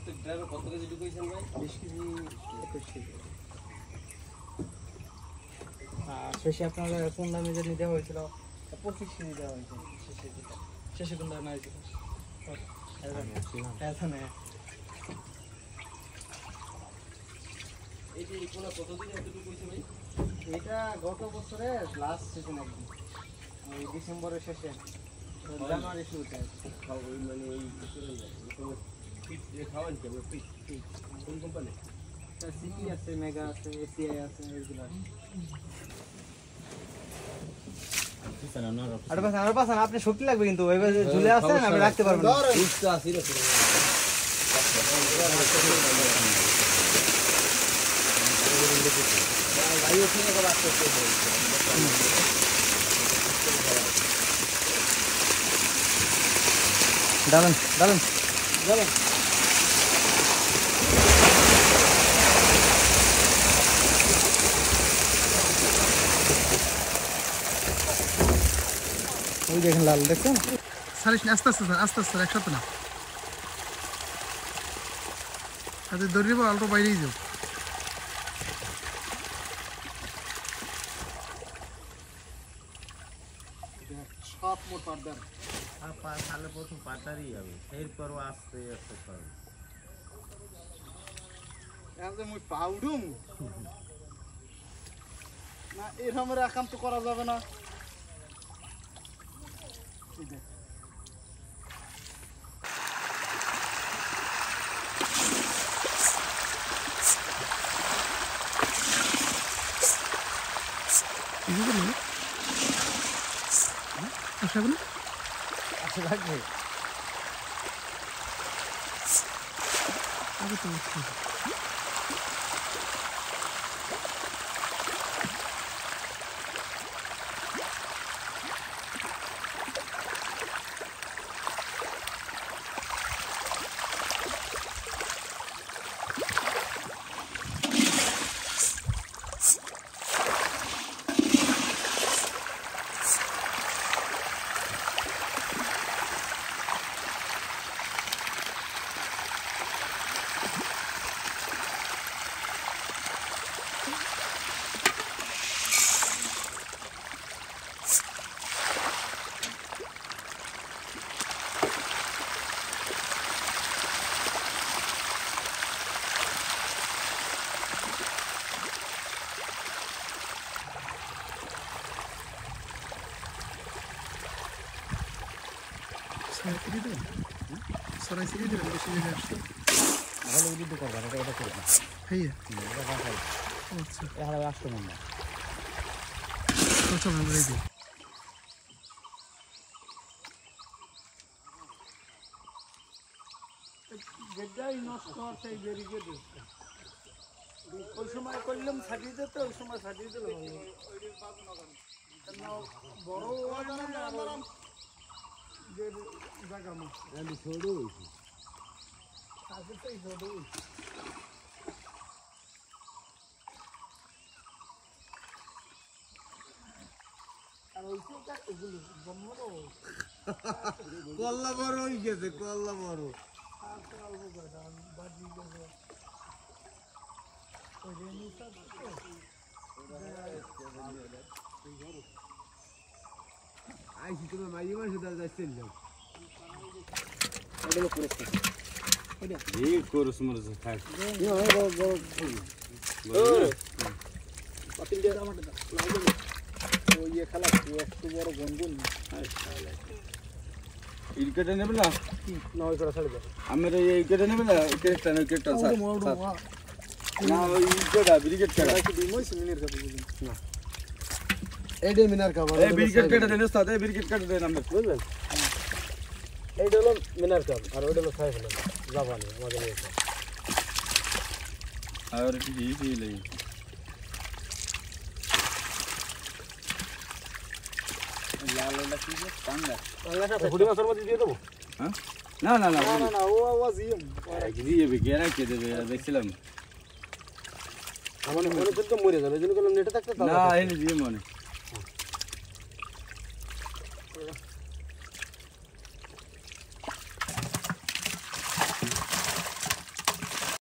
প্রত্যেক ড্রামে কত কেজি ঢুকাইছেন ভাই? 20 কেজি 21 কেজি। শেষে আপনার কোন দামে যে দেওয়া হয়েছিল 25 কেজি দেওয়া হয়েছে শেষে কোন দামে হয়েছিল? এই যে কোনা কতদিন এতটুকু হইছে ভাই? এটা গত বছরের লাস্ট সিজন একদম ওই ডিসেম্বরের শেষে জানুয়ারি শুরুতে ওই মানে ওই পিস যে খাওয়ান কি আমরা পিস কোন কোম্পানি? সিপি আছে, মেগা আছে, এসিআই আছে, এগুলো আছে। আর পাশান আপনি শক্তি লাগবে কিন্তু ওইভাবে ঝুলে আছেন আমি রাখতে পারবো না। ডালেন ডালেন ডালেন ওই দেখেন লাল দেখছেন? সারিস না, আস্তে আস্তে আস্তে আস্তে একসাথে না, হাতে ধরিব অল্প বাইরেই যাও। সব মোট পারদার তাহলে প্রথম পাটারই হবে, এরপর আস্তে আস্তে করবে। একদম ওই পাউডুম না এরকম রাখাম তো করা যাবে না। আশা করি আচ্ছা লাগবে আগে তো সরাই সিঁড়ি দেবেন, বেশি জায়গায় আসছে। তাহলে উদ্যোগ করবেন এটা এটা করবেন হ্যাঁ এটা রাখাই আচ্ছা, এখানে আসতে মন না তো চলো আমরা এই দিই। যেটাই নষ্ট হচ্ছে এই ব্যারিকেড ওই সময় করলাম ছাটিয়ে দিতে, ওই সময় ছাটিয়ে দিল বড় যে জায়গা আমি ছোট হয়েছি আগে তো এই ছোট হয়েছি আর ওইটা এগুলো বড় কল্লা বড় হয়ে গেছে, কল্লা বড়। আইসি তুমি মাঝে মাঝে যাচ্ছেন যাও করস মরস খাই কেটে নেবে না আমার এই কেটে নেবে না কেটটা না কেটটা না ওই কেটা ব্রিগেড কেটা না এইটা মিনার কাপ এই ব্রিগেড কেটে দেন ওস্তাদ, এই ব্রিগেড কেটে দেন আমরা বুঝলেন? এইটা হলো মিনার কাপ আর ওইটা হলো সাইফ হলো জাপানি আমাদের এই আর কি কি লই লাল লাল কি পাঙ্গা ফুটি মাছের মধ্যে দিয়ে দেবো? হ্যাঁ না না না না না ও আওয়াজ দিয়ে বেগেরা কে দেবে দেখছিলাম আমার মনে তো মরে যাবে, এই জন্য নেটে থাকতে না এই দিয়ে মনে